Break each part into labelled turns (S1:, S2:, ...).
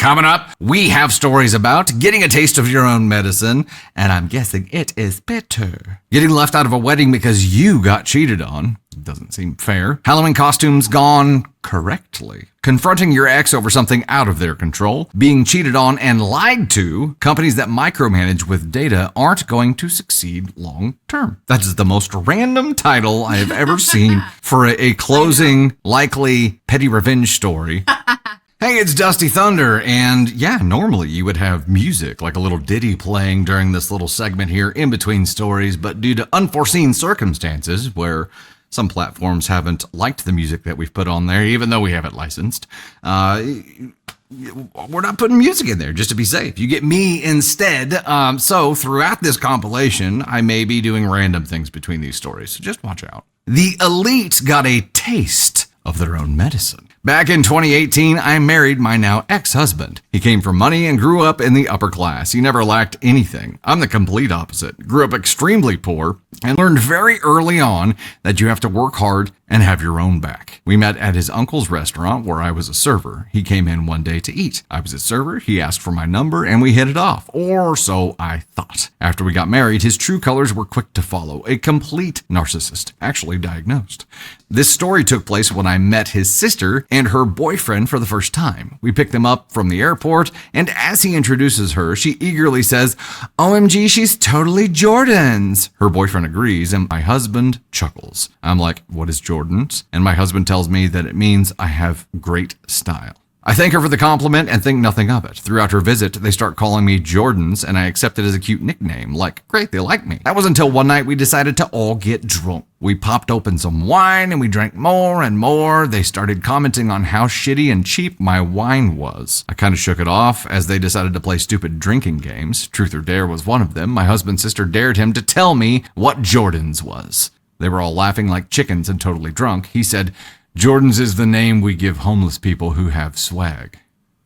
S1: Coming up, we have stories about getting a taste of your own medicine, and I'm guessing it is bitter. Getting left out of a wedding because you got cheated on. Doesn't seem fair. Halloween costumes gone correctly. Confronting your ex over something out of their control. Being cheated on and lied to. Companies that micromanage with data aren't going to succeed long term. That is the most random title I have ever seen for a closing, likely petty revenge story. Hey, it's Dusty Thunder, and yeah, normally you would have music, like a little ditty playing during this little segment here in between stories, but due to unforeseen circumstances where some platforms haven't liked the music that we've put on there, even though we have it licensed, we're not putting music in there just to be safe. You get me instead. So throughout this compilation, I may be doing random things between these stories, so just watch out. The elite got a taste of their own medicine. Back in 2018, I married my now ex-husband. He came from money and grew up in the upper class. He never lacked anything. I'm the complete opposite. Grew up extremely poor and learned very early on that you have to work hard and have your own back. We met at his uncle's restaurant where I was a server. He came in one day to eat. I was his server, he asked for my number, and we hit it off. Or so I thought. After we got married, his true colors were quick to follow. A complete narcissist, actually diagnosed. This story took place when I met his sister and her boyfriend for the first time. We picked them up from the airport, and as he introduces her, she eagerly says, "OMG, she's totally Jordan's." Her boyfriend agrees, and my husband chuckles. I'm like, "What is Jordan's?" And my husband tells me that it means I have great style. I thank her for the compliment and think nothing of it. Throughout her visit, they start calling me Jordans, and I accept it as a cute nickname. Like, great, they like me. That was until one night we decided to all get drunk. We popped open some wine and we drank more and more. They started commenting on how shitty and cheap my wine was. I kind of shook it off as they decided to play stupid drinking games. Truth or Dare was one of them. My husband's sister dared him to tell me what Jordan's was. They were all laughing like chickens and totally drunk. He said, "Jordan's is the name we give homeless people who have swag."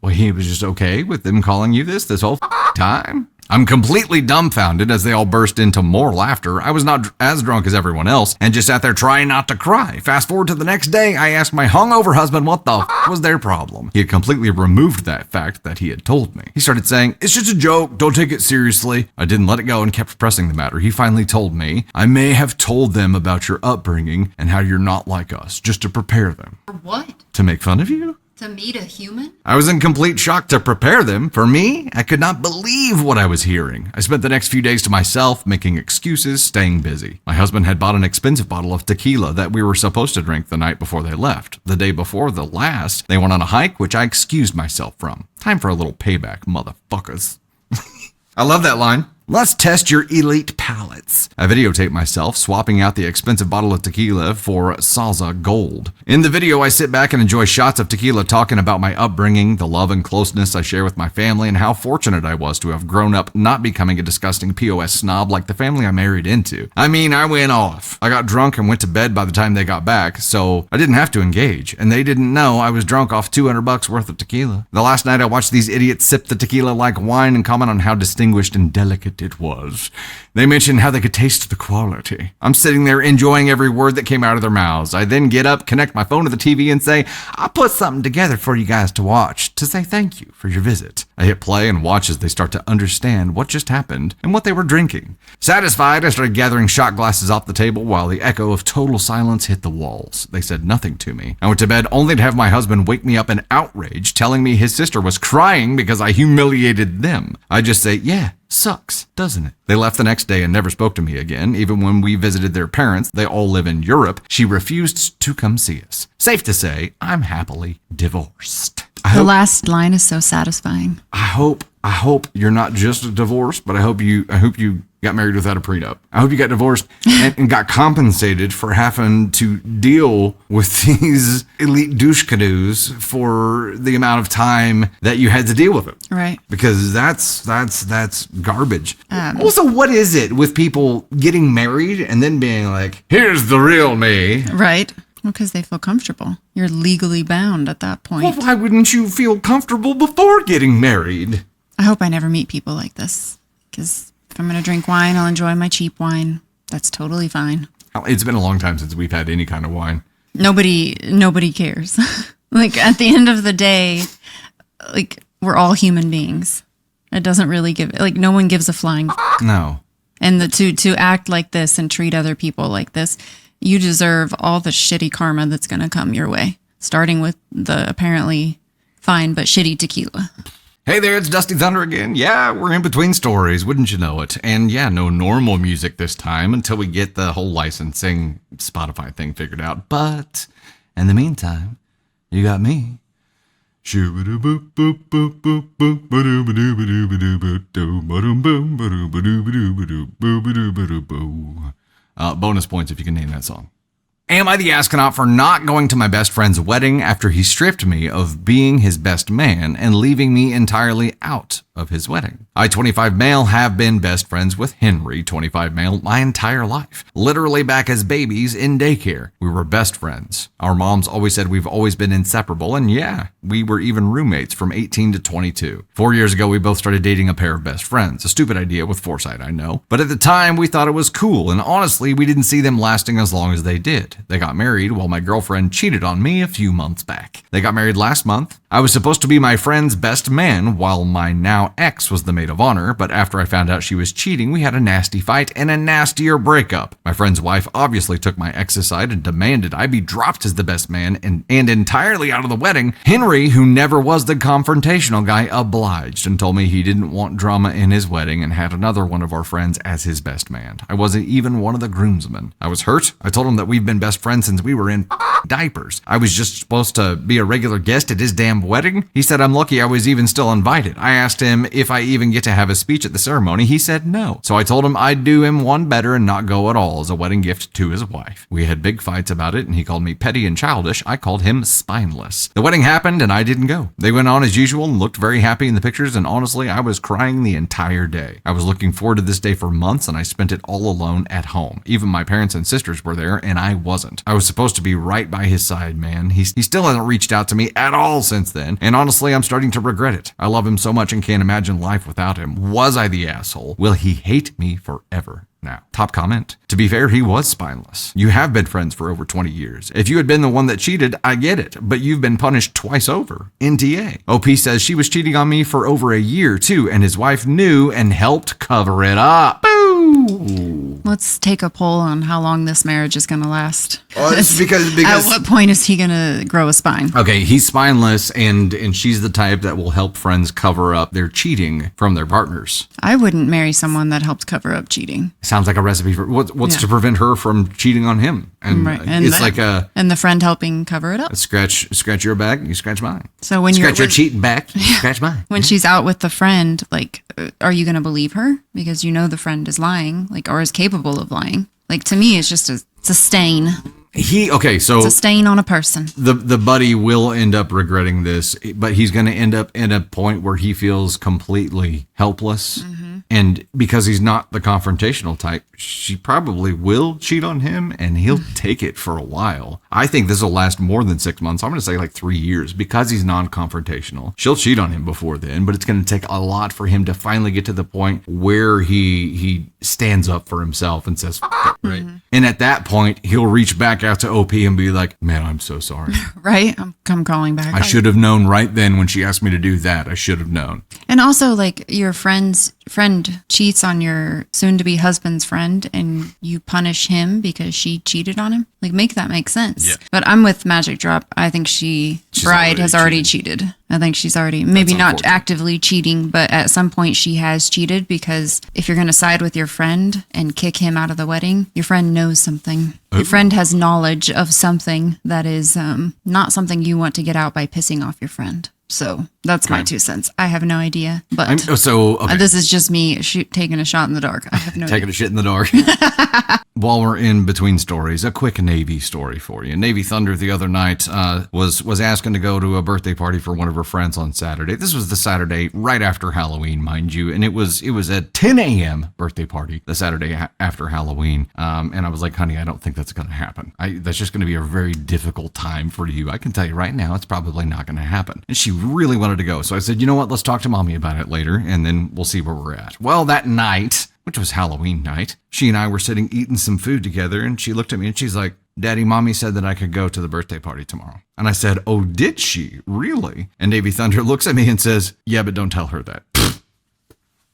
S1: Well, he was just okay with them calling you this whole time? I'm completely dumbfounded as they all burst into more laughter. I was not as drunk as everyone else and just sat there trying not to cry. Fast forward to the next day, I asked my hungover husband what the was their problem. He had completely removed that fact that he had told me. He started saying, "It's just a joke, don't take it seriously." I didn't let it go and kept pressing the matter. He finally told me, "I may have told them about your upbringing and how you're not like us, just to prepare them."
S2: For what?
S1: To make fun of you?
S2: To meet a human?
S1: I was in complete shock to prepare them. For me, I could not believe what I was hearing. I spent the next few days to myself, making excuses, staying busy. My husband had bought an expensive bottle of tequila that we were supposed to drink the night before they left. The day before the last, they went on a hike, which I excused myself from. Time for a little payback, motherfuckers. I love that line. Let's test your elite palates. I videotape myself swapping out the expensive bottle of tequila for Salsa Gold. In the video, I sit back and enjoy shots of tequila talking about my upbringing, the love and closeness I share with my family, and how fortunate I was to have grown up not becoming a disgusting POS snob like the family I married into. I mean, I went off. I got drunk and went to bed by the time they got back, so I didn't have to engage, and they didn't know I was drunk off $200 worth of tequila. The last night I watched these idiots sip the tequila like wine and comment on how distinguished and delicate it was. They mentioned how they could taste the quality. I'm sitting there enjoying every word that came out of their mouths. I then get up, connect my phone to the TV and say, "I'll put something together for you guys to watch to say thank you for your visit." I hit play and watch as they start to understand what just happened and what they were drinking. Satisfied, I started gathering shot glasses off the table while the echo of total silence hit the walls. They said nothing to me. I went to bed only to have my husband wake me up in outrage, telling me his sister was crying because I humiliated them. I just say, "Yeah, sucks, doesn't it?" They left the next day and never spoke to me again. Even when we visited their parents, they all live in Europe, she refused to come see us. Safe to say, I'm happily divorced.
S2: The last line is so satisfying.
S1: I hope you're not just a divorce, but I hope you got married without a prenup. I hope you got divorced and got compensated for having to deal with these elite douche canoes for the amount of time that you had to deal with them.
S2: Right.
S1: Because that's garbage. Also, what is it with people getting married and then being like, "Here's the real me"?
S2: Right. Well, because they feel comfortable. You're legally bound at that point.
S1: Well, why wouldn't you feel comfortable before getting married?
S2: I hope I never meet people like this. Because if I'm going to drink wine, I'll enjoy my cheap wine. That's totally fine.
S1: It's been a long time since we've had any kind of wine.
S2: Nobody cares. Like, at the end of the day, like, We're all human beings. It doesn't really give, like, no one gives a flying f-
S1: No.
S2: And to act like this and treat other people like this, you deserve all the shitty karma that's going to come your way, starting with the apparently fine but shitty tequila.
S1: Hey there, it's Dusty Thunder again. Yeah, we're in between stories, wouldn't you know it? And yeah, no normal music this time until we get the whole licensing Spotify thing figured out. But in the meantime, you got me. Bonus points if you can name that song. Am I the astronaut for not going to my best friend's wedding after he stripped me of being his best man and leaving me entirely out of his wedding? I, 25 male, have been best friends with Henry, 25 male, my entire life. Literally back as babies in daycare. We were best friends. Our moms always said we've always been inseparable, and yeah, we were even roommates from 18 to 22. 4 years ago, we both started dating a pair of best friends. A stupid idea with foresight, I know. But at the time, we thought it was cool, and honestly, we didn't see them lasting as long as they did. They got married while my girlfriend cheated on me a few months back. They got married last month. I was supposed to be my friend's best man while my now ex was the maid of honor, but after I found out she was cheating, we had a nasty fight and a nastier breakup. My friend's wife obviously took my ex's side and demanded I be dropped as the best man and entirely out of the wedding. Henry, who never was the confrontational guy, obliged and told me he didn't want drama in his wedding and had another one of our friends as his best man. I wasn't even one of the groomsmen. I was hurt. I told him that we've been best friends since we were in diapers. I was just supposed to be a regular guest at his damn wedding. He said I'm lucky I was even still invited. I asked him if I even get to have a speech at the ceremony. He said no. So I told him I'd do him one better and not go at all as a wedding gift to his wife. We had big fights about it and he called me petty and childish. I called him spineless. The wedding happened and I didn't go. They went on as usual and looked very happy in the pictures, and honestly, I was crying the entire day. I was looking forward to this day for months and I spent it all alone at home. Even my parents and sisters were there and I wasn't. I was supposed to be right by his side, man. He still hasn't reached out to me at all since then, and honestly, I'm starting to regret it. I love him so much and can't imagine life without him. Was I the asshole? Will he hate me forever? Now, top comment. To be fair, he was spineless. You have been friends for over 20 years. If you had been the one that cheated, I get it, but you've been punished twice over. NTA. OP says she was cheating on me for over a year too, and his wife knew and helped cover it up. Boo!
S2: Let's take a poll on how long this marriage is going to last.
S1: It's because
S2: At what point is he going to grow a spine?
S1: Okay, he's spineless, and she's the type that will help friends cover up their cheating from their partners.
S2: I wouldn't marry someone that helped cover up cheating.
S1: Sounds like a recipe for what's to prevent her from cheating on him. And
S2: Right.
S1: it's like
S2: and the friend helping cover it up.
S1: scratch your back, you scratch mine.
S2: So when
S1: Scratch your cheating back, you scratch mine.
S2: when she's out with the friend, like, are you going to believe her because you know the friend is lying, like, or is capable of lying? Like, to me, it's just it's a stain.
S1: So
S2: It's a stain on a person.
S1: the buddy will end up regretting this, but he's going to end up in a point where he feels completely helpless. And because he's not the confrontational type, she probably will cheat on him and he'll take it for a while. I think this will last more than 6 months. I'm going to say like 3 years because he's non-confrontational. She'll cheat on him before then, but it's going to take a lot for him to finally get to the point where he stands up for himself and says, "F it," right? And at that point, he'll reach back out to OP and be like, man, I'm so sorry.
S2: Right? I'm calling back.
S1: I should have known right then when she asked me to do that. I should have known.
S2: And also, like, your friend cheats on your soon-to-be husband's friend and you punish him because she cheated on him. Like, make that make sense.
S1: Yeah.
S2: But I'm with Magic Drop. I think bride has already cheated. I think she's already, maybe not actively cheating, but at some point she has cheated, because if you're going to side with your friend and kick him out of the wedding, your friend knows something. Your friend has knowledge of something that is not something you want to get out by pissing off your friend. So that's my 2 cents. I have no idea, but this is just me taking a shot in the dark. I have no
S1: taking a shit in the dark. While we're in between stories, a quick Navy story for you. Navy Thunder the other night was asking to go to a birthday party for one of her friends on Saturday. This was the Saturday right after Halloween, mind you, and it was a 10 a.m. birthday party the Saturday after Halloween. And I was like, honey, I don't think that's going to happen. That's just going to be a very difficult time for you. I can tell you right now, it's probably not going to happen. And she really wanted to go. So I said, you know what? Let's talk to mommy about it later, and then we'll see where we're at. Well, that night, which was Halloween night, she and I were sitting eating some food together, and she looked at me and she's like, Daddy, Mommy said that I could go to the birthday party tomorrow. And I said, oh, did she? Really? And Navy Thunder looks at me and says, yeah, but don't tell her that.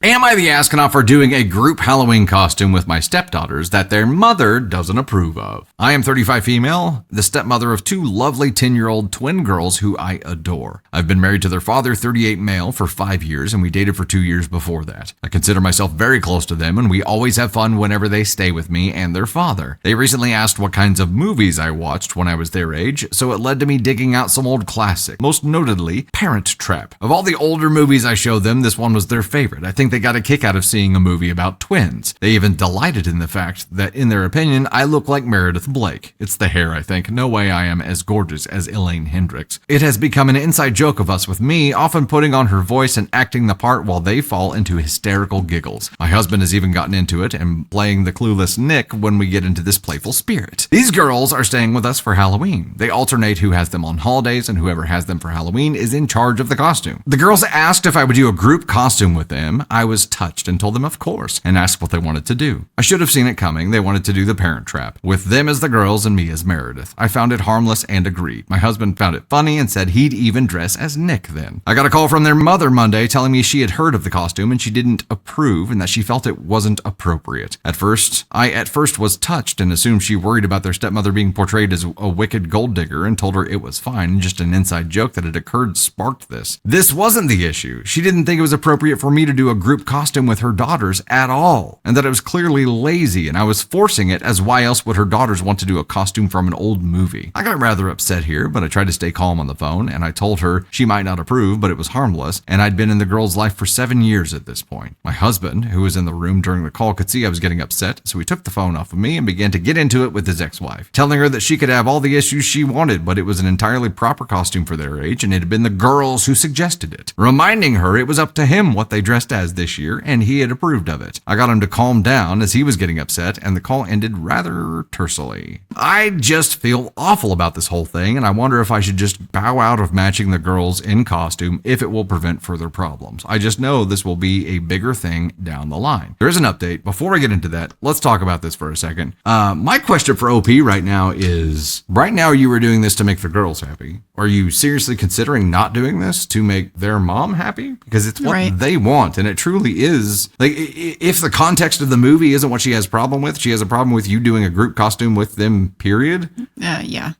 S1: Am I the astronaut for doing a group Halloween costume with my stepdaughters that their mother doesn't approve of? I am 35 female, the stepmother of 2 lovely 10-year-old twin girls who I adore. I've been married to their father, 38 male, for 5 years, and we dated for 2 years before that. I consider myself very close to them, and we always have fun whenever they stay with me and their father. They recently asked what kinds of movies I watched when I was their age, so it led to me digging out some old classics, most notably Parent Trap. Of all the older movies I showed them, this one was their favorite. I think they got a kick out of seeing a movie about twins. They even delighted in the fact that, in their opinion, I look like Meredith Blake. It's the hair, I think. No way I am as gorgeous as Elaine Hendricks. It has become an inside joke of us, with me often putting on her voice and acting the part while they fall into hysterical giggles. My husband has even gotten into it and playing the clueless Nick when we get into this playful spirit. These girls are staying with us for Halloween. They alternate who has them on holidays, and whoever has them for Halloween is in charge of the costume. The girls asked if I would do a group costume with them. I was touched and told them of course, and asked what they wanted to do. I should have seen it coming. They wanted to do the Parent Trap, with them as the girls and me as Meredith. I found it harmless and agreed. My husband found it funny and said he'd even dress as Nick then. I got a call from their mother Monday telling me she had heard of the costume and she didn't approve and that she felt it wasn't appropriate. At first was touched and assumed she worried about their stepmother being portrayed as a wicked gold digger, and told her it was fine, and just an inside joke that had occurred sparked this. This wasn't the issue. She didn't think it was appropriate for me to do a group costume with her daughters at all, and that it was clearly lazy and I was forcing it, as why else would her daughters want to do a costume from an old movie? I got rather upset here, but I tried to stay calm on the phone, and I told her she might not approve, but it was harmless, and I'd been in the girl's life for 7 years at this point. My husband, who was in the room during the call, could see I was getting upset, so he took the phone off of me and began to get into it with his ex-wife, telling her that she could have all the issues she wanted, but it was an entirely proper costume for their age, and it had been the girls who suggested it, reminding her it was up to him what they dressed as this year, and he had approved of it. I got him to calm down as he was getting upset, and the call ended rather tersely. I just feel awful about this whole thing, and I wonder if I should just bow out of matching the girls in costume if it will prevent further problems. I just know this will be a bigger thing down the line. There is an update. Before I get into that, let's talk about this for a second. My question for OP right now is, right now you were doing this to make the girls happy. Are you seriously considering not doing this to make their mom happy? Because it's what they want, and it truly is. Like, if the context of the movie isn't what she has a problem with, she has a problem with you doing a group costume with them, period?
S2: Yeah.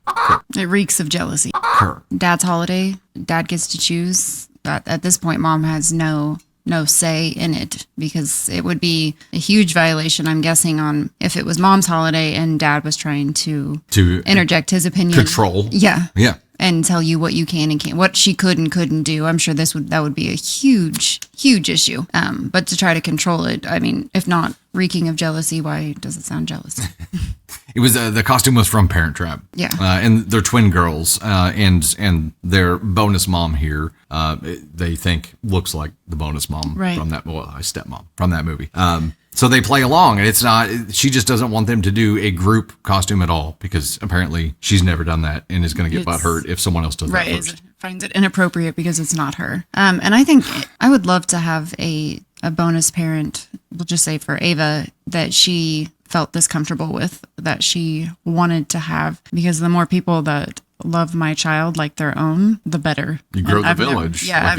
S2: It reeks of jealousy. Dad's holiday, dad gets to choose. At this point, mom has no say in it, because it would be a huge violation, I'm guessing, on if it was mom's holiday and dad was trying to interject his opinion.
S1: Control.
S2: Yeah.
S1: and
S2: tell you what you can and can't, what she could and couldn't do. I'm sure that would be a huge issue. But to try to control it, I mean, if not reeking of jealousy, why does it sound jealous?
S1: It was the costume was from Parent Trap.
S2: Yeah.
S1: And they're twin girls, and their bonus mom here, they think looks like the bonus mom from that, stepmom from that movie. So they play along, and it's not, she just doesn't want them to do a group costume at all, because apparently she's never done that and is going to get butthurt if someone else does that first.
S2: Finds it inappropriate because it's not her. And I think I would love to have a bonus parent, we'll just say for Ava, that she felt this comfortable with, that she wanted to have, because the more people that love my child like their own, the better.
S1: You grow the village.
S2: I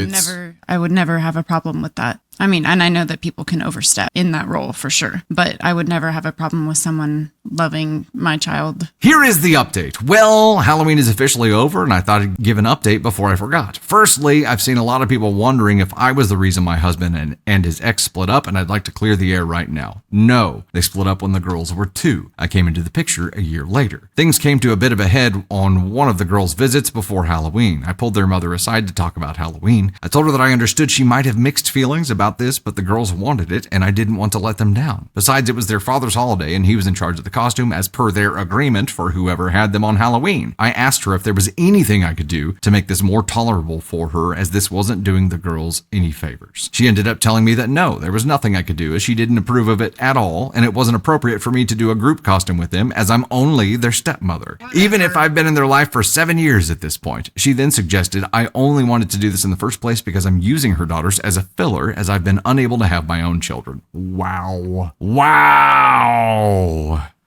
S2: would never have a problem with that. I mean, and I know that people can overstep in that role for sure, but I would never have a problem with someone loving my child.
S1: Here is the update. Well, Halloween is officially over, and I thought I'd give an update before I forgot. Firstly, I've seen a lot of people wondering if I was the reason my husband and his ex split up, and I'd like to clear the air right now. No, they split up when the girls were 2. I came into the picture a year later. Things came to a bit of a head on one of the girls' visits before Halloween. I pulled their mother aside to talk about Halloween. I told her that I understood she might have mixed feelings about this, but the girls wanted it, and I didn't want to let them down. Besides, it was their father's holiday, and he was in charge of the costume as per their agreement for whoever had them on Halloween. I asked her if there was anything I could do to make this more tolerable for her, as this wasn't doing the girls any favors. She ended up telling me that no, there was nothing I could do, as she didn't approve of it at all, and it wasn't appropriate for me to do a group costume with them, as I'm only their stepmother. Even if I've been in their life for 7 years at this point. She then suggested I only wanted to do this in the first place because I'm using her daughters as a filler, as I've been unable to have my own children. Wow.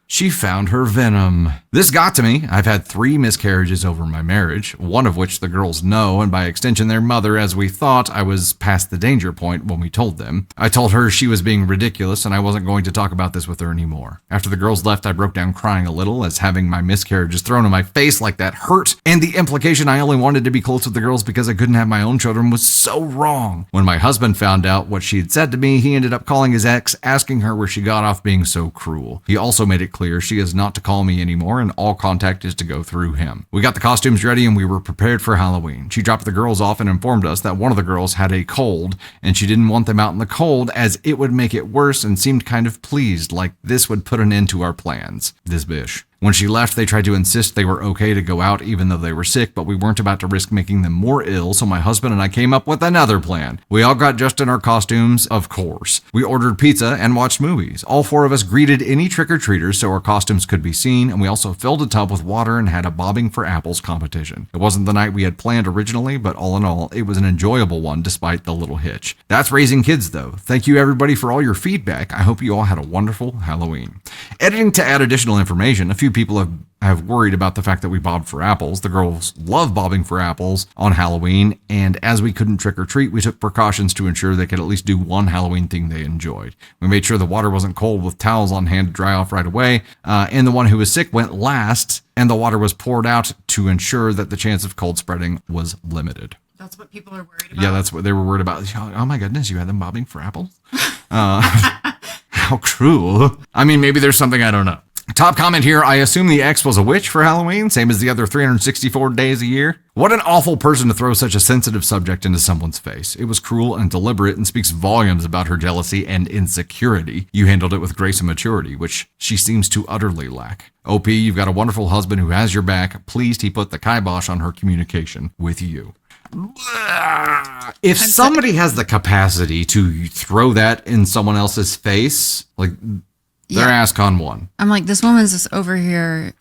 S1: She found her venom. This got to me. I've had 3 miscarriages over my marriage, one of which the girls know, and by extension their mother, as we thought I was past the danger point when we told them. I told her she was being ridiculous and I wasn't going to talk about this with her anymore. After the girls left, I broke down crying a little, as having my miscarriages thrown in my face like that hurt, and the implication I only wanted to be close with the girls because I couldn't have my own children was so wrong. When my husband found out what she had said to me, he ended up calling his ex, asking her where she got off being so cruel. He also made it clear she is not to call me anymore and all contact is to go through him. We got the costumes ready and we were prepared for Halloween. She dropped the girls off and informed us that one of the girls had a cold and she didn't want them out in the cold as it would make it worse, and seemed kind of pleased, like this would put an end to our plans. This bitch. When she left, they tried to insist they were okay to go out even though they were sick, but we weren't about to risk making them more ill, so my husband and I came up with another plan. We all got dressed in our costumes, of course. We ordered pizza and watched movies. All 4 of us greeted any trick-or-treaters so our costumes could be seen, and we also filled a tub with water and had a bobbing for apples competition. It wasn't the night we had planned originally, but all in all, it was an enjoyable one despite the little hitch. That's raising kids, though. Thank you everybody for all your feedback. I hope you all had a wonderful Halloween. Editing to add additional information, a few people have worried about the fact that we bobbed for apples. The girls love bobbing for apples on Halloween, and as we couldn't trick or treat, we took precautions to ensure they could at least do one Halloween thing they enjoyed. We made sure the water wasn't cold with towels on hand to dry off right away, and the one who was sick went last, and the water was poured out to ensure that the chance of cold spreading was limited.
S2: That's what people are worried about?
S1: Yeah, that's what they were worried about. Oh my goodness, you had them bobbing for apples? How cruel. I mean, maybe there's something I don't know. Top comment here, I assume the ex was a witch for Halloween, same as the other 364 days a year. What an awful person to throw such a sensitive subject into someone's face. It was cruel and deliberate and speaks volumes about her jealousy and insecurity. You handled it with grace and maturity, which she seems to utterly lack. OP, you've got a wonderful husband who has your back. Pleased he put the kibosh on her communication with you. If somebody has the capacity to throw that in someone else's face, like... They're ask on one.
S2: I'm like, this woman's just over here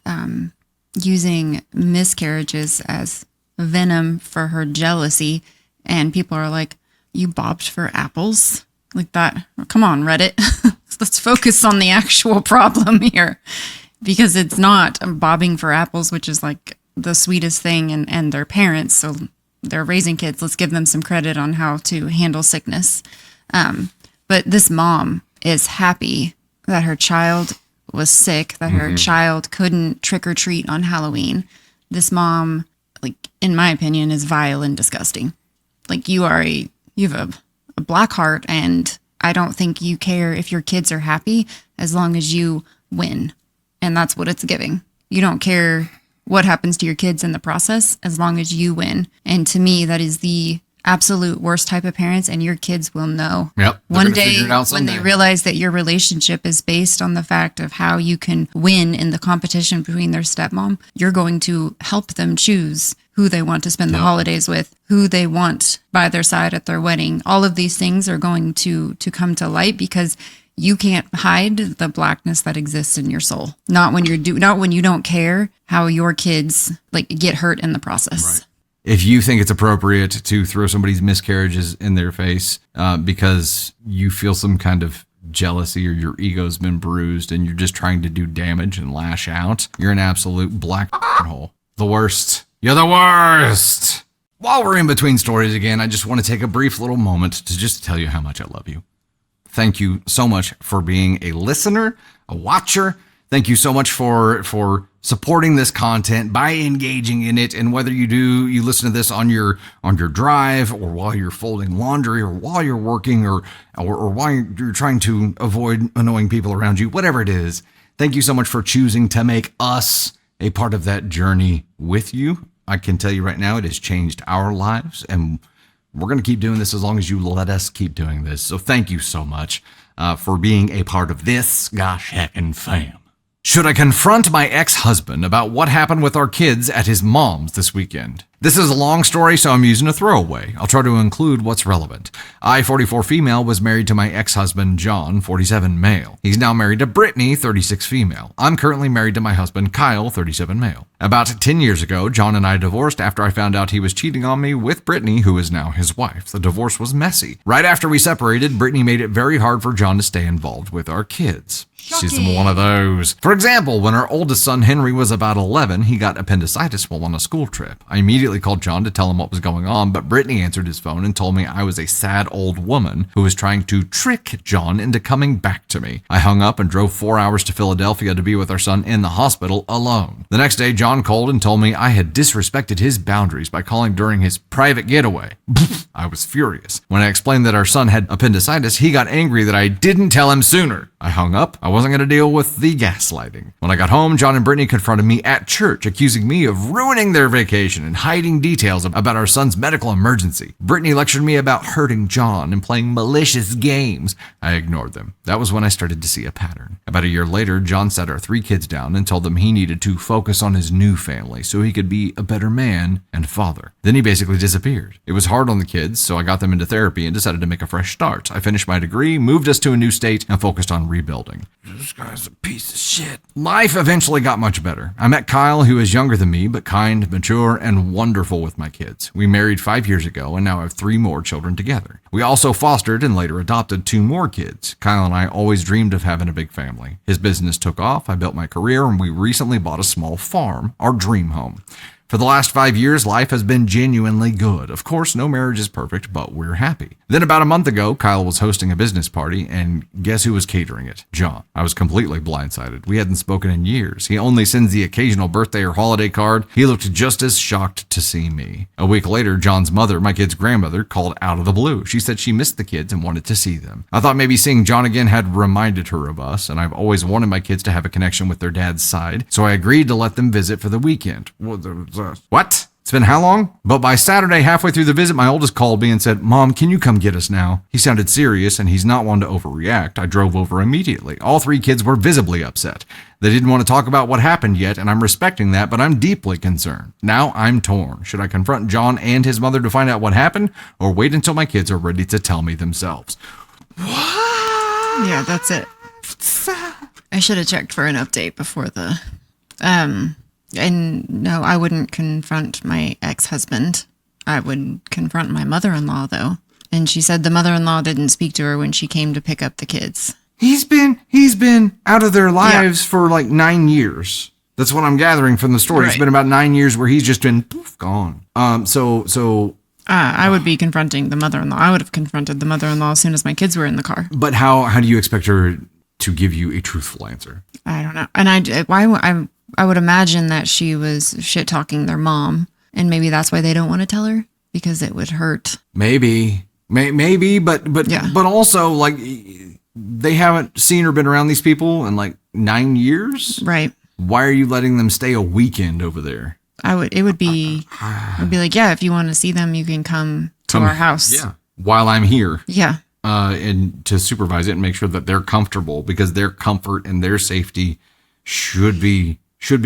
S2: using miscarriages as venom for her jealousy. And people are like, you bobbed for apples? Like that. Come on, Reddit. Let's focus on the actual problem here. Because it's not bobbing for apples, which is like the sweetest thing, and their parents. So they're raising kids. Let's give them some credit on how to handle sickness. But this mom is happy that her child was sick, that her child couldn't trick or treat on Halloween. This mom, like, in my opinion, is vile and disgusting. Like, you have a black heart, and I don't think you care if your kids are happy as long as you win. And that's what it's giving. You don't care what happens to your kids in the process as long as you win. And to me, that is the absolute worst type of parents, and your kids will know.
S1: Yep.
S2: One day when they realize that your relationship is based on the fact of how you can win in the competition between their stepmom, you're going to help them choose who they want to spend the holidays with, who they want by their side at their wedding. All of these things are going to come to light because you can't hide the blackness that exists in your soul. Not when you don't care how your kids like get hurt in the process.
S1: Right. If you think it's appropriate to throw somebody's miscarriages in their face because you feel some kind of jealousy or your ego's been bruised and you're just trying to do damage and lash out, you're an absolute black hole. The worst. You're the worst. While we're in between stories again, I just want to take a brief little moment to just tell you how much I love you. Thank you so much for being a listener, a watcher. Thank you so much for supporting this content by engaging in it. And whether you listen to this on your drive, or while you're folding laundry, or while you're working, or while you're trying to avoid annoying people around you, whatever it is, thank you so much for choosing to make us a part of that journey with you. I can tell you right now, it has changed our lives, and we're going to keep doing this as long as you let us keep doing this. So thank you so much for being a part of this gosh heckin' fam. Should I confront my ex-husband about what happened with our kids at his mom's this weekend? This is a long story, so I'm using a throwaway. I'll try to include what's relevant. I, 44 female, was married to my ex-husband, John, 47 male. He's now married to Brittany, 36 female. I'm currently married to my husband, Kyle, 37 male. About 10 years ago, John and I divorced after I found out he was cheating on me with Brittany, who is now his wife. The divorce was messy. Right after we separated, Brittany made it very hard for John to stay involved with our kids. She's one of those. For example, when our oldest son Henry was about 11, he got appendicitis while on a school trip. I immediately called John to tell him what was going on, but Brittany answered his phone and told me I was a sad old woman who was trying to trick John into coming back to me. I hung up and drove 4 hours to Philadelphia to be with our son in the hospital alone. The next day, John called and told me I had disrespected his boundaries by calling during his private getaway. I was furious. When I explained that our son had appendicitis, he got angry that I didn't tell him sooner. I hung up. I wasn't going to deal with the gaslighting. When I got home, John and Brittany confronted me at church, accusing me of ruining their vacation and hiding details about our son's medical emergency. Brittany lectured me about hurting John and playing malicious games. I ignored them. That was when I started to see a pattern. About a year later, John sat our 3 kids down and told them he needed to focus on his new family so he could be a better man and father. Then he basically disappeared. It was hard on the kids, so I got them into therapy and decided to make a fresh start. I finished my degree, moved us to a new state, and focused on rebuilding. This guy's a piece of shit. Life eventually got much better. I met Kyle, who is younger than me, but kind, mature, and wonderful with my kids. We married 5 years ago and now have 3 more children together. We also fostered and later adopted 2 more kids. Kyle and I always dreamed of having a big family. His business took off, I built my career, and we recently bought a small farm, our dream home. For the last 5 years, life has been genuinely good. Of course, no marriage is perfect, but we're happy. Then about a month ago, Kyle was hosting a business party, and guess who was catering it? John. I was completely blindsided. We hadn't spoken in years. He only sends the occasional birthday or holiday card. He looked just as shocked to see me. A week later, John's mother, my kid's grandmother, called out of the blue. She said she missed the kids and wanted to see them. I thought maybe seeing John again had reminded her of us, and I've always wanted my kids to have a connection with their dad's side, so I agreed to let them visit for the weekend. What? It's been how long? But by Saturday, halfway through the visit, my oldest called me and said, "Mom, can you come get us now?" He sounded serious, and he's not one to overreact. I drove over immediately. All 3 kids were visibly upset. They didn't want to talk about what happened yet, and I'm respecting that, but I'm deeply concerned. Now I'm torn. Should I confront John and his mother to find out what happened, or wait until my kids are ready to tell me themselves? What?
S2: Yeah, that's it. I should have checked for an update before the... And no, I wouldn't confront my ex-husband. I would confront my mother-in-law, though. And she said the mother-in-law didn't speak to her when she came to pick up the kids.
S1: He's been out of their lives for like 9 years. That's what I'm gathering from the story. Right. It's been about 9 years where he's just been poof, gone.
S2: I would be confronting the mother-in-law. I would have confronted the mother-in-law as soon as my kids were in the car.
S1: But how do you expect her to give you a truthful answer?
S2: I don't know. And I would imagine that she was shit-talking their mom, and maybe that's why they don't want to tell her, because it would hurt.
S1: Maybe, but also, like, they haven't seen or been around these people in, like, 9 years?
S2: Right.
S1: Why are you letting them stay a weekend over there?
S2: It would be like, yeah, if you want to see them, you can come to our house.
S1: Yeah. While I'm here.
S2: Yeah.
S1: And to supervise it and make sure that they're comfortable, because their comfort and their safety should be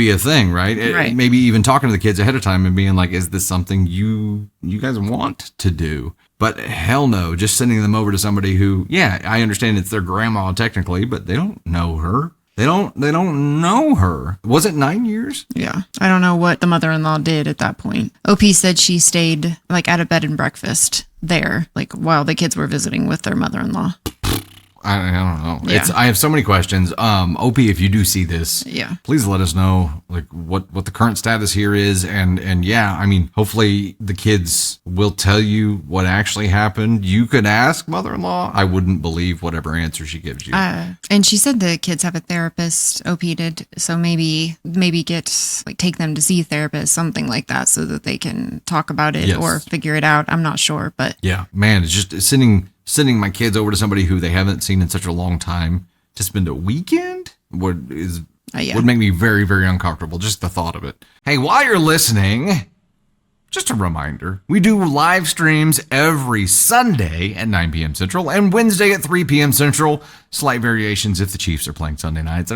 S1: a thing, right?
S2: Right.
S1: Maybe even talking to the kids ahead of time and being like, is this something you guys want to do? But hell no, just sending them over to somebody who, yeah, I understand it's their grandma technically, but they don't know her. They don't know her. Was it 9 years?
S2: Yeah. I don't know what the mother-in-law did at that point. OP said she stayed like at a bed and breakfast there, like while the kids were visiting with their mother-in-law.
S1: I don't know.
S2: Yeah.
S1: I have so many questions. OP, if you do see this,
S2: yeah,
S1: please let us know like what the current status here is. And yeah, I mean, hopefully the kids will tell you what actually happened. You could ask mother-in-law. I wouldn't believe whatever answer she gives you.
S2: And she said the kids have a therapist, OP did. So maybe take them to see a therapist, something like that, so that they can talk about it or figure it out. I'm not sure, but
S1: yeah, man, it's just sending my kids over to somebody who they haven't seen in such a long time to spend a weekend would make me very, very uncomfortable. Just the thought of it. Hey, while you're listening, Just a reminder, we do live streams every Sunday at 9 p.m. Central and Wednesday at 3 p.m. Central. Slight variations if the Chiefs are playing Sunday nights.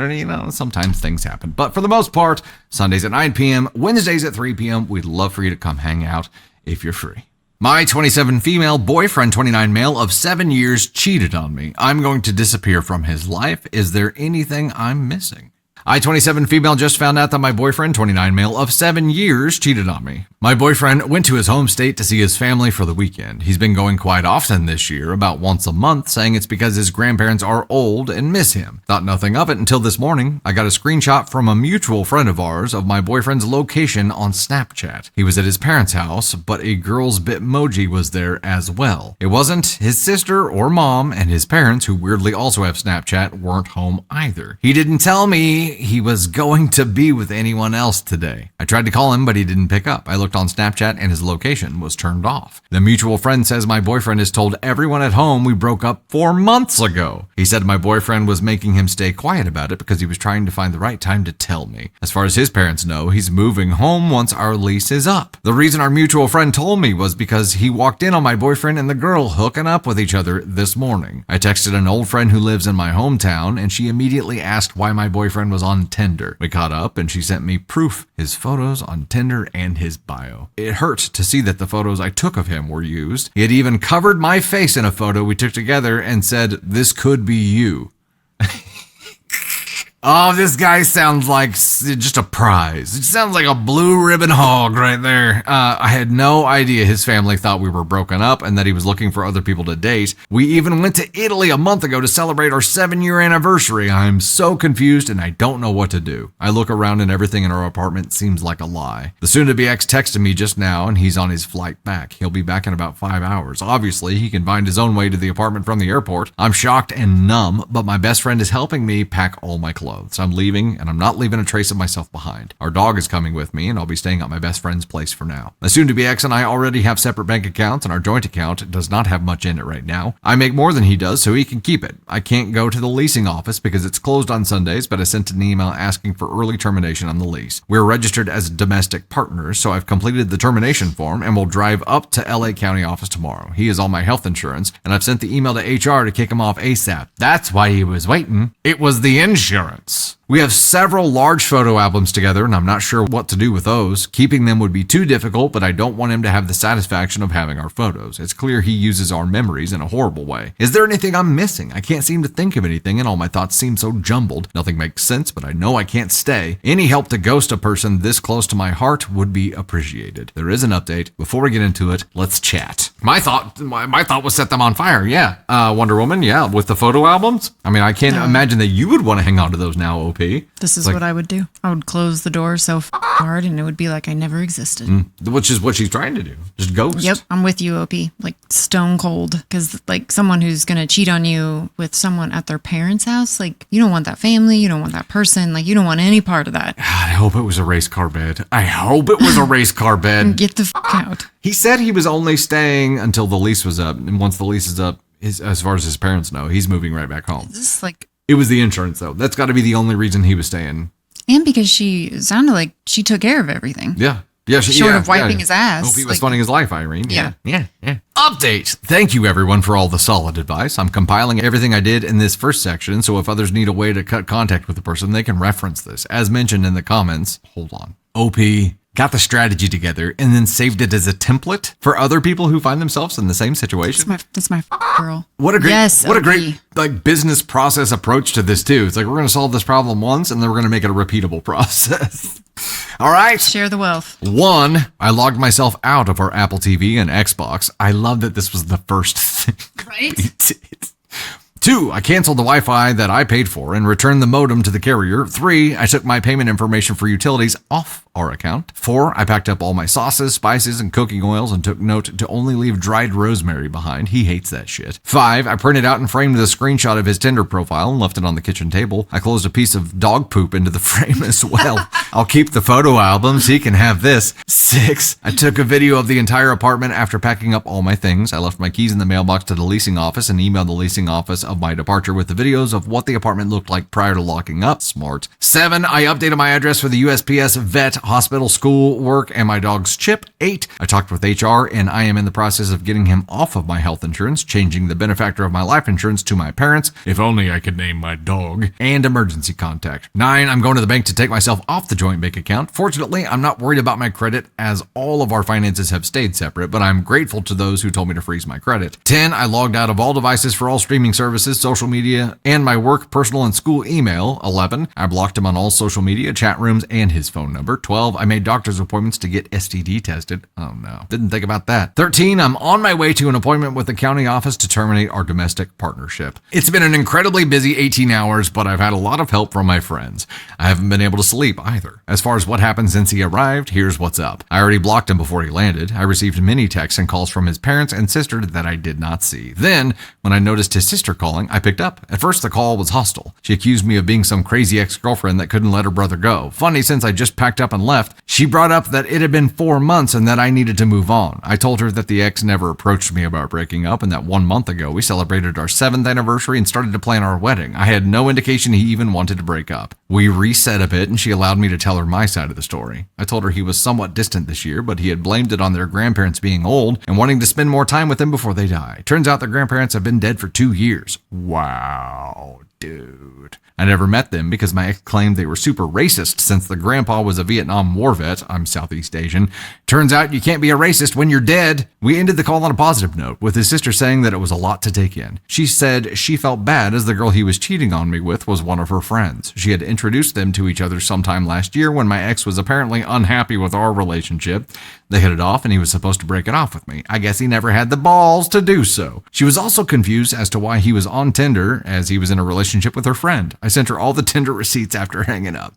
S1: Sometimes things happen. But for the most part, Sundays at 9 p.m., Wednesdays at 3 p.m., we'd love for you to come hang out if you're free. My 27 female boyfriend, 29 male of 7 years, cheated on me. I'm going to disappear from his life. Is there anything I'm missing? I, 27 female, just found out that my boyfriend, 29 male of 7 years, cheated on me. My boyfriend went to his home state to see his family for the weekend. He's been going quite often this year, about once a month, saying it's because his grandparents are old and miss him. Thought nothing of it until this morning. I got a screenshot from a mutual friend of ours of my boyfriend's location on Snapchat. He was at his parents' house, but a girl's Bitmoji was there as well. It wasn't his sister or mom, and his parents, who weirdly also have Snapchat, weren't home either. He didn't tell me he was going to be with anyone else today. I tried to call him, but he didn't pick up. I looked on Snapchat and his location was turned off. The mutual friend says my boyfriend has told everyone at home we broke up 4 months ago. He said my boyfriend was making him stay quiet about it because he was trying to find the right time to tell me. As far as his parents know, he's moving home once our lease is up. The reason our mutual friend told me was because he walked in on my boyfriend and the girl hooking up with each other this morning. I texted an old friend who lives in my hometown and she immediately asked why my boyfriend was on Tinder. We caught up and she sent me proof, his photos on Tinder and his bio. It hurt to see that the photos I took of him were used. He had even covered my face in a photo we took together and said, "This could be you." Oh, this guy sounds like just a prize. It sounds like a blue ribbon hog right there. I had no idea his family thought we were broken up and that he was looking for other people to date. We even went to Italy a month ago to celebrate our 7-year anniversary. I'm so confused and I don't know what to do. I look around and everything in our apartment seems like a lie. The soon-to-be ex texted me just now and he's on his flight back. He'll be back in about 5 hours. Obviously, he can find his own way to the apartment from the airport. I'm shocked and numb, but my best friend is helping me pack all my clothes. I'm leaving, and I'm not leaving a trace of myself behind. Our dog is coming with me, and I'll be staying at my best friend's place for now. My soon-to-be ex and I already have separate bank accounts, and our joint account does not have much in it right now. I make more than he does, so he can keep it. I can't go to the leasing office because it's closed on Sundays, but I sent an email asking for early termination on the lease. We're registered as domestic partners, so I've completed the termination form and will drive up to LA County office tomorrow. He is on my health insurance, and I've sent the email to HR to kick him off ASAP. That's why he was waiting. It was the insurance. We have several large photo albums together, and I'm not sure what to do with those. Keeping them would be too difficult, but I don't want him to have the satisfaction of having our photos. It's clear he uses our memories in a horrible way. Is there anything I'm missing? I can't seem to think of anything, and all my thoughts seem so jumbled. Nothing makes sense, but I know I can't stay. Any help to ghost a person this close to my heart would be appreciated. There is an update. Before we get into it, let's chat. My thought was set them on fire, yeah. Wonder Woman, yeah, with the photo albums. I mean, I can't imagine that you would want to hang on to those now, OP.
S2: This is what I would do. I would close the door so hard and it would be like I never existed.
S1: Which is what she's trying to do. Just ghost.
S2: Yep, I'm with you, OP. Like stone cold. Because like someone who's going to cheat on you with someone at their parents' house, like you don't want that family, you don't want that person, like you don't want any part of that.
S1: I hope it was a race car bed.
S2: Get the out.
S1: He said he was only staying until the lease was up. And once the lease is up, as far as his parents know, he's moving right back home.
S2: Is this like...
S1: It was the insurance, though. That's got to be the only reason he was staying.
S2: And because it sounded like she took care of everything.
S1: Yeah.
S2: Short of wiping his ass.
S1: Hope he was funding his life, Irene.
S2: Yeah.
S1: Update. Thank you, everyone, for all the solid advice. I'm compiling everything I did in this first section, so if others need a way to cut contact with the person, they can reference this. As mentioned in the comments, hold on. OP got the strategy together and then saved it as a template for other people who find themselves in the same situation.
S2: That's my girl.
S1: What a great like business process approach to this too. It's like we're going to solve this problem once and then we're going to make it a repeatable process. All right.
S2: Share the wealth.
S1: 1, I logged myself out of our Apple TV and Xbox. I love that this was the first thing
S2: right?
S1: we did. 2, I canceled the Wi-Fi that I paid for and returned the modem to the carrier. 3, I took my payment information for utilities off our account. 4, I packed up all my sauces, spices, and cooking oils and took note to only leave dried rosemary behind. He hates that shit. 5, I printed out and framed the screenshot of his Tinder profile and left it on the kitchen table. I closed a piece of dog poop into the frame as well. I'll keep the photo albums. He can have this. 6, I took a video of the entire apartment after packing up all my things. I left my keys in the mailbox to the leasing office and emailed the leasing office of my departure with the videos of what the apartment looked like prior to locking up. Smart. 7. I updated my address for the USPS vet, hospital, school, work, and my dog's chip. 8. I talked with HR, and I am in the process of getting him off of my health insurance, changing the benefactor of my life insurance to my parents. If only I could name my dog. And emergency contact. 9. I'm going to the bank to take myself off the joint bank account. Fortunately, I'm not worried about my credit as all of our finances have stayed separate, but I'm grateful to those who told me to freeze my credit. 10. I logged out of all devices for all streaming services, social media, and my work, personal, and school email. 11. I blocked him on all social media, chat rooms, and his phone number. 12. I made doctor's appointments to get STD tested. Oh no, didn't think about that. 13. I'm on my way to an appointment with the county office to terminate our domestic partnership. It's been an incredibly busy 18 hours, but I've had a lot of help from my friends. I haven't been able to sleep either. As far as what happened since he arrived, here's what's up. I already blocked him before he landed. I received many texts and calls from his parents and sister that I did not see. Then, when I noticed his sister calling, I picked up. At first, the call was hostile. She accused me of being some crazy ex-girlfriend that couldn't let her brother go. Funny, since I just packed up and left, she brought up that it had been 4 months and that I needed to move on. I told her that the ex never approached me about breaking up and that 1 month ago we celebrated our 7th anniversary and started to plan our wedding. I had no indication he even wanted to break up. We reset a bit and she allowed me to tell her my side of the story. I told her he was somewhat distant this year, but he had blamed it on their grandparents being old and wanting to spend more time with them before they die. Turns out their grandparents have been dead for 2 years. Wow, dude. I never met them because my ex claimed they were super racist since the grandpa was a Vietnam War vet. I'm Southeast Asian. Turns out you can't be a racist when you're dead. We ended the call on a positive note, with his sister saying that it was a lot to take in. She said she felt bad as the girl he was cheating on me with was one of her friends. She had introduced them to each other sometime last year when my ex was apparently unhappy with our relationship. They hit it off and he was supposed to break it off with me. I guess he never had the balls to do so. She was also confused as to why he was on Tinder as he was in a relationship with her friend. I sent her all the Tinder receipts after hanging up.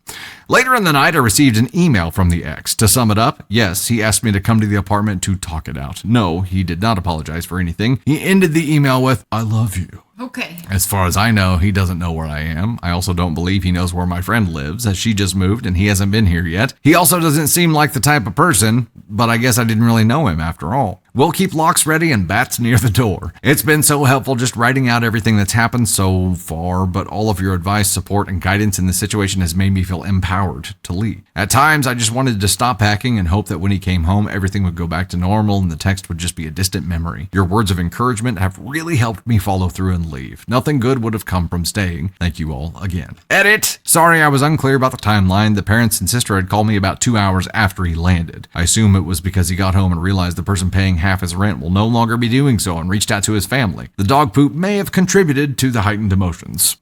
S1: Later in the night, I received an email from the ex. To sum it up, yes, he asked me to come to the apartment to talk it out. No, he did not apologize for anything. He ended the email with, "I love you."
S2: Okay.
S1: As far as I know, he doesn't know where I am. I also don't believe he knows where my friend lives, as she just moved and he hasn't been here yet. He also doesn't seem like the type of person, but I guess I didn't really know him after all. We'll keep locks ready and bats near the door. It's been so helpful just writing out everything that's happened so far, but all of your advice, support, and guidance in this situation has made me feel empowered to lead. At times, I just wanted to stop packing and hope that when he came home, everything would go back to normal and the text would just be a distant memory. Your words of encouragement have really helped me follow through and leave. Nothing good would have come from staying. Thank you all again. Edit! Sorry, I was unclear about the timeline. The parents and sister had called me about 2 hours after he landed. I assume it was because he got home and realized the person paying half his rent will no longer be doing so and reached out to his family. The dog poop may have contributed to the heightened emotions.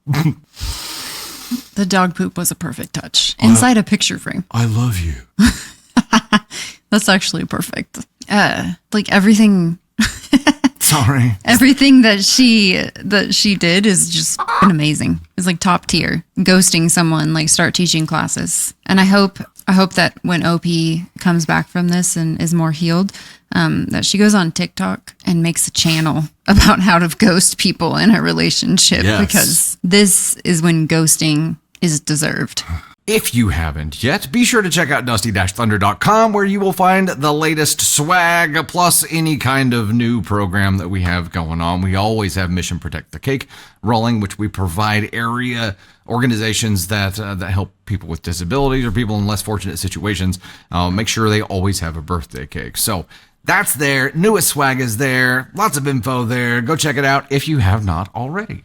S2: The dog poop was a perfect touch. Inside a picture frame.
S1: I love you.
S2: That's actually perfect. Like everything...
S1: Sorry.
S2: Everything that she did is just amazing. It's like top tier. Ghosting someone, like start teaching classes. And I hope that when OP comes back from this and is more healed, that she goes on TikTok and makes a channel about how to ghost people in a relationship. Yes. Because this is when ghosting is deserved.
S1: If you haven't yet, be sure to check out dusty-thunder.com where you will find the latest swag plus any kind of new program that we have going on. We always have Mission Protect the Cake rolling, which we provide area organizations that help people with disabilities or people in less fortunate situations. Make sure they always have a birthday cake. So that's there. Newest swag is there. Lots of info there. Go check it out if you have not already.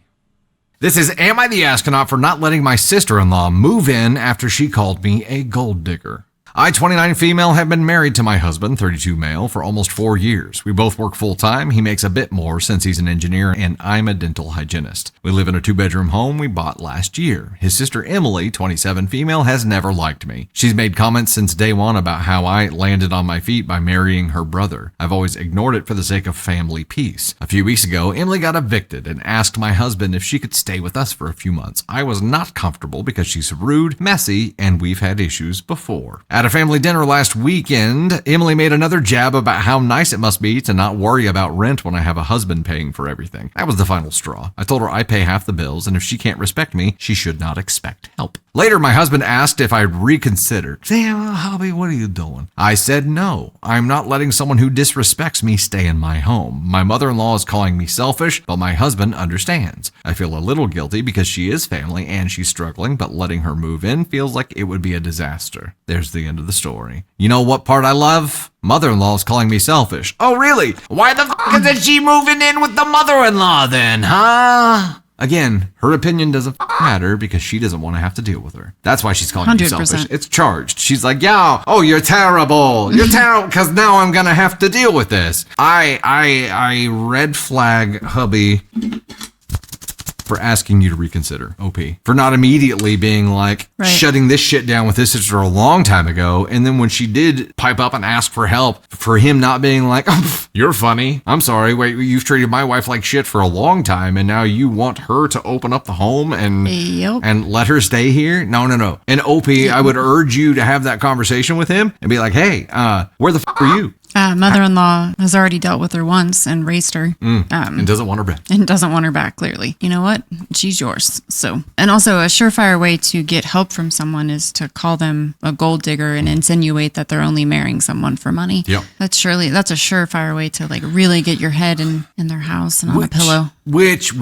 S1: This is Am I the Astronaut for not letting my sister-in-law move in after she called me a gold digger? I, 29 female, have been married to my husband, 32 male, for almost 4 years. We both work full-time. He makes a bit more since he's an engineer, and I'm a dental hygienist. We live in a 2-bedroom home we bought last year. His sister Emily, 27 female, has never liked me. She's made comments since day one about how I landed on my feet by marrying her brother. I've always ignored it for the sake of family peace. A few weeks ago, Emily got evicted and asked my husband if she could stay with us for a few months. I was not comfortable because she's rude, messy, and we've had issues before. At a family dinner last weekend, Emily made another jab about how nice it must be to not worry about rent when I have a husband paying for everything. That was the final straw. I told her I pay half the bills, and if she can't respect me, she should not expect help. Later, my husband asked if I'd reconsidered. Damn, hubby, what are you doing? I said no. I'm not letting someone who disrespects me stay in my home. My mother-in-law is calling me selfish, but my husband understands. I feel a little guilty because she is family and she's struggling, but letting her move in feels like it would be a disaster. There's the end of the story. You know what part I love? Mother-in-law is calling me selfish. Oh, really? Why the f*** isn't she moving in with the mother-in-law then, huh? Again, her opinion doesn't matter because she doesn't want to have to deal with her. That's why she's calling me selfish. It's charged. She's like, yeah, oh, you're terrible. You're terrible because now I'm going to have to deal with this. I red flag hubby for asking you to reconsider, OP. For not immediately being like, shutting this shit down with his sister a long time ago. And then when she did pipe up and ask for help, for him not being like, oh, you're funny. I'm sorry. Wait, you've treated my wife like shit for a long time. And now you want her to open up the home and let her stay here? No. And OP, I would urge you to have that conversation with him and be like, hey, where the f are you?
S2: Mother-in-law has already dealt with her once and raised her.
S1: And doesn't want her back.
S2: And doesn't want her back, clearly. You know what? She's yours. So, and also a surefire way to get help from someone is to call them a gold digger and insinuate that they're only marrying someone for money.
S1: Yep.
S2: That's a surefire way to like really get your head in their house and on a pillow.
S1: Which.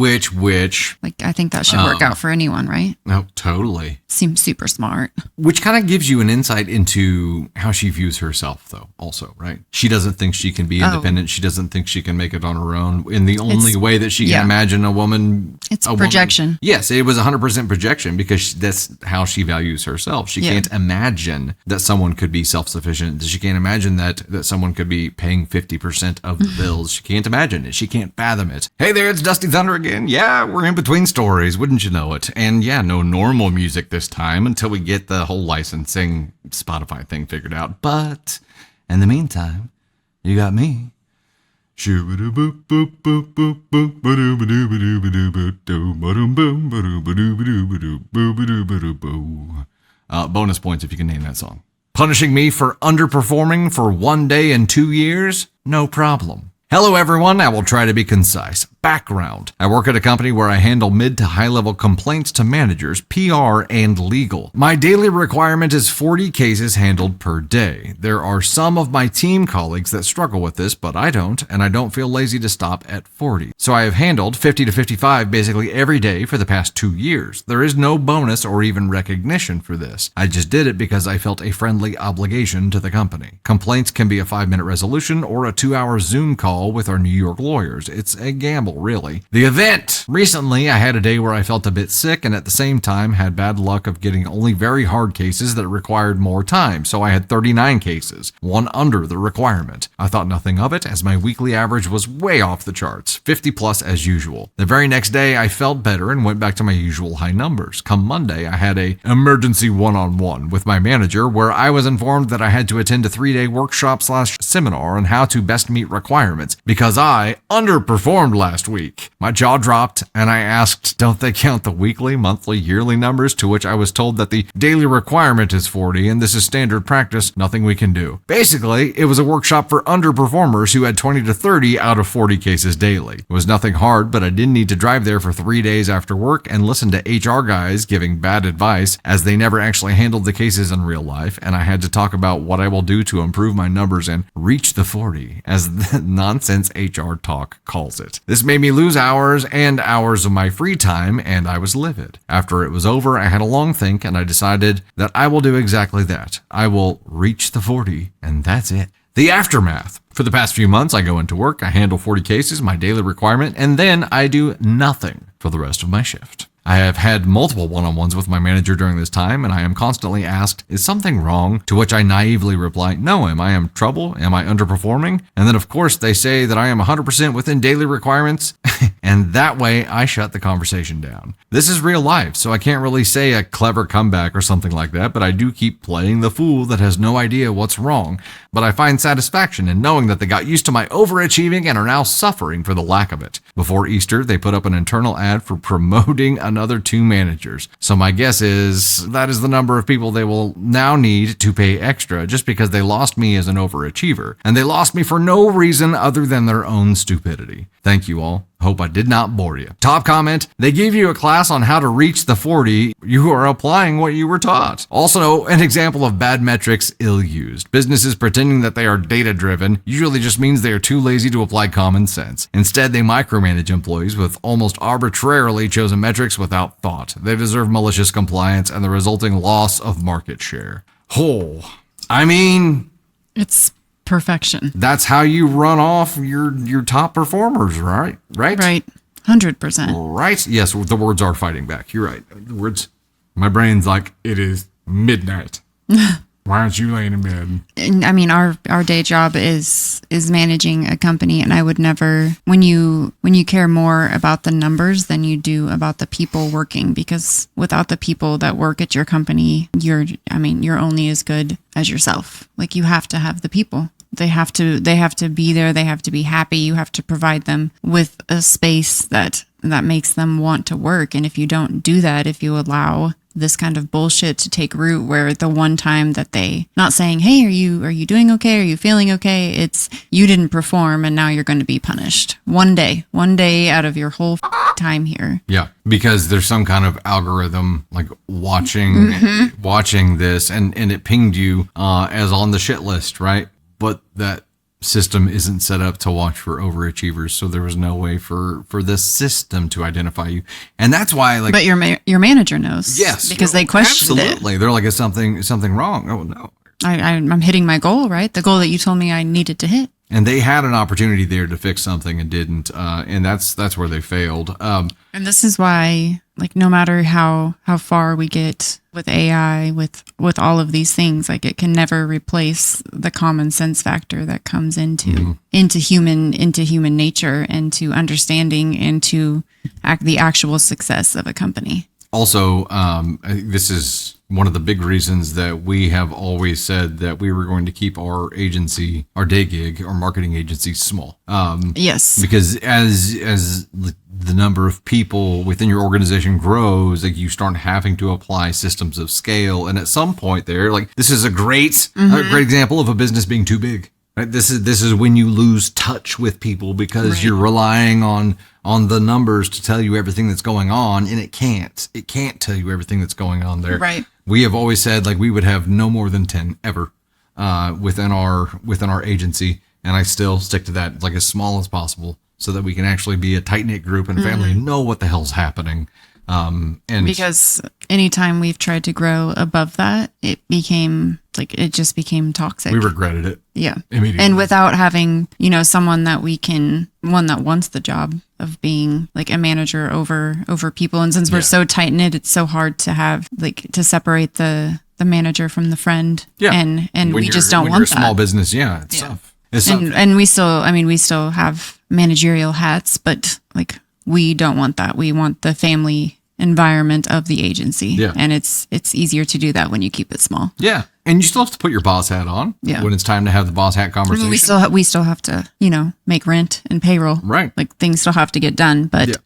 S2: Like, I think that should work out for anyone, right?
S1: No, totally.
S2: Seems super smart.
S1: Which kind of gives you an insight into how she views herself, though, also, right? She doesn't think she can be independent. She doesn't think she can make it on her own in the only way that she can imagine a woman.
S2: It's projection.
S1: Yes, it was 100% projection because that's how she values herself. She can't imagine that someone could be self-sufficient. She can't imagine that someone could be paying 50% of the bills. She can't imagine it. She can't fathom it. Hey there, it's Dusty Thunder again. Yeah, we're in between stories, wouldn't you know it? And yeah, no normal music this time until we get the whole licensing Spotify thing figured out. But in the meantime, you got me. Bonus points if you can name that song. Punishing me for underperforming for 1 day and 2 years? No problem. Hello everyone, I will try to be concise. Background. I work at a company where I handle mid to high level complaints to managers, PR, and legal. My daily requirement is 40 cases handled per day. There are some of my team colleagues that struggle with this, but I don't, and I don't feel lazy to stop at 40. So I have handled 50 to 55 basically every day for the past 2 years. There is no bonus or even recognition for this. I just did it because I felt a friendly obligation to the company. Complaints can be a 5-minute resolution or a 2-hour Zoom call with our New York lawyers. It's a gamble, really. The event. Recently, I had a day where I felt a bit sick and at the same time had bad luck of getting only very hard cases that required more time, so I had 39 cases, one under the requirement. I thought nothing of it as my weekly average was way off the charts, 50 plus as usual. The very next day, I felt better and went back to my usual high numbers. Come Monday, I had a emergency one-on-one with my manager where I was informed that I had to attend a 3-day workshop/seminar on how to best meet requirements because I underperformed last week. My jaw dropped and I asked, don't they count the weekly, monthly, yearly numbers? To which I was told that the daily requirement is 40 and this is standard practice, nothing we can do. Basically, it was a workshop for underperformers who had 20 to 30 out of 40 cases daily. It was nothing hard, but I didn't need to drive there for 3 days after work and listen to HR guys giving bad advice as they never actually handled the cases in real life, and I had to talk about what I will do to improve my numbers and reach the 40, as the nonsense HR talk calls it. This made me lose hours and hours of my free time, and I was livid. After it was over, I had a long think, and I decided that I will do exactly that. I will reach the 40, and that's it. The aftermath. For the past few months, I go into work, I handle 40 cases, my daily requirement, and then I do nothing for the rest of my shift. I have had multiple one-on-ones with my manager during this time, and I am constantly asked, is something wrong? To which I naively reply, no, am I in trouble? Am I underperforming? And then, of course, they say that I am 100% within daily requirements, and and that way I shut the conversation down. This is real life, so I can't really say a clever comeback or something like that, but I do keep playing the fool that has no idea what's wrong. But I find satisfaction in knowing that they got used to my overachieving and are now suffering for the lack of it. Before Easter, they put up an internal ad for promoting another 2 managers. So my guess is that is the number of people they will now need to pay extra just because they lost me as an overachiever. And they lost me for no reason other than their own stupidity. Thank you all. Hope I did not bore you. Top comment, they gave you a class on how to reach the 40. You are applying what you were taught. Also, an example of bad metrics ill-used. Businesses pretending that they are data-driven usually just means they are too lazy to apply common sense. Instead, they micromanage employees with almost arbitrarily chosen metrics without thought. They deserve malicious compliance and the resulting loss of market share. I mean,
S2: it's perfection.
S1: That's how you run off your top performers, right? Right.
S2: 100%.
S1: Right. Yes, the words are fighting back. You're right. The words. My brain's like, it is midnight. Why aren't you laying in bed?
S2: And I mean, our day job is managing a company, and I would never, when you care more about the numbers than you do about the people working, because without the people that work at your company, you're only as good as yourself. Like, you have to have the people. They have to be there. They have to be happy. You have to provide them with a space that makes them want to work. And if you don't do that, if you allow this kind of bullshit to take root, where the one time that they not saying, hey, are you doing okay? Are you feeling okay? It's you didn't perform and now you're going to be punished. One day out of your whole time here.
S1: Yeah. Because there's some kind of algorithm like watching this and it pinged you as on the shit list, right? But that system isn't set up to watch for overachievers, so there was no way for this system to identify you, and that's why, like.
S2: But your manager knows,
S1: yes,
S2: because they questioned
S1: absolutely. They're like, is something wrong? Oh no,
S2: I'm hitting my goal, right? The goal that you told me I needed to hit.
S1: And they had an opportunity there to fix something and didn't, and that's where they failed.
S2: And this is why, like, no matter how far we get with AI, with all of these things, like, it can never replace the common sense factor that comes into human nature, and to understanding, and to the actual success of a company.
S1: Also, I think this is one of the big reasons that we have always said that we were going to keep our agency, our day gig, our marketing agency small.
S2: Yes.
S1: Because as the number of people within your organization grows, like, you start having to apply systems of scale. And at some point there, like, this is a great example of a business being too big. Right? This is when you lose touch with people because you're relying on the numbers to tell you everything that's going on, and it can't tell you everything that's going on there.
S2: Right.
S1: We have always said, like, we would have no more than 10 ever within our agency, and I still stick to that, like, as small as possible, so that we can actually be a tight-knit group and family and know what the hell's happening. And
S2: because anytime we've tried to grow above that, it just became toxic.
S1: We regretted it.
S2: Yeah.
S1: Immediately.
S2: And without having, someone that one that wants the job of being like a manager over people. And since we're so tight knit, it's so hard to have, like, to separate the manager from the friend. Yeah. And we just don't want that. When you're a
S1: small business, it's tough. It's tough.
S2: And we still have managerial hats, but, like, we don't want that. We want the family environment of the agency. Yeah. And it's easier to do that when you keep it small.
S1: Yeah. And you still have to put your boss hat on when it's time to have the boss hat conversation.
S2: We still have to, make rent and payroll.
S1: Right.
S2: Like, things still have to get done. But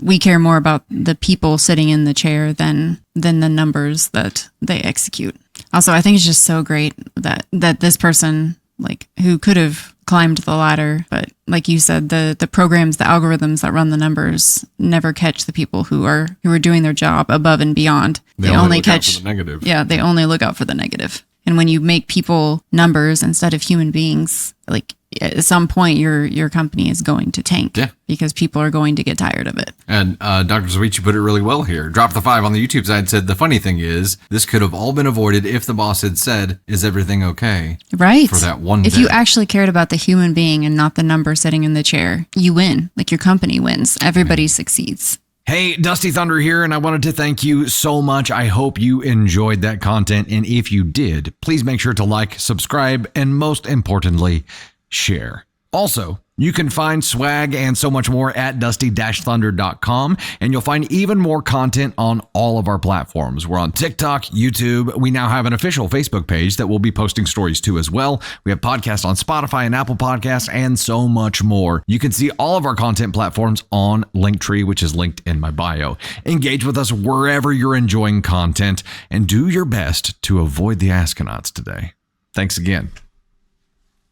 S2: we care more about the people sitting in the chair than the numbers that they execute. Also, I think it's just so great that this person, like, who could have climbed the ladder, but like you said, the programs, the algorithms that run the numbers never catch the people who are doing their job above and beyond.
S1: They only catch the negative.
S2: Yeah, they only look out for the negative. And when you make people numbers instead of human beings, like, at some point your company is going to tank.
S1: Yeah.
S2: Because people are going to get tired of it.
S1: And Dr. Zoichi put it really well here. Drop the 5 on the YouTube side, said, the funny thing is, this could have all been avoided if the boss had said, is everything okay?
S2: Right.
S1: For that one day.
S2: If you actually cared about the human being and not the number sitting in the chair, you win. Like, your company wins. Everybody succeeds.
S1: Hey, Dusty Thunder here, and I wanted to thank you so much. I hope you enjoyed that content, and if you did, please make sure to like, subscribe, and most importantly, share. Also, You can find swag and so much more at dusty-thunder.com, and you'll find even more content on all of our platforms. We're on TikTok, YouTube. We now have an official Facebook page that we'll be posting stories to as well. We have podcasts on Spotify and Apple Podcasts and so much more. You can see all of our content platforms on Linktree, which is linked in my bio. Engage with us wherever you're enjoying content and do your best to avoid the Askonauts today. Thanks again.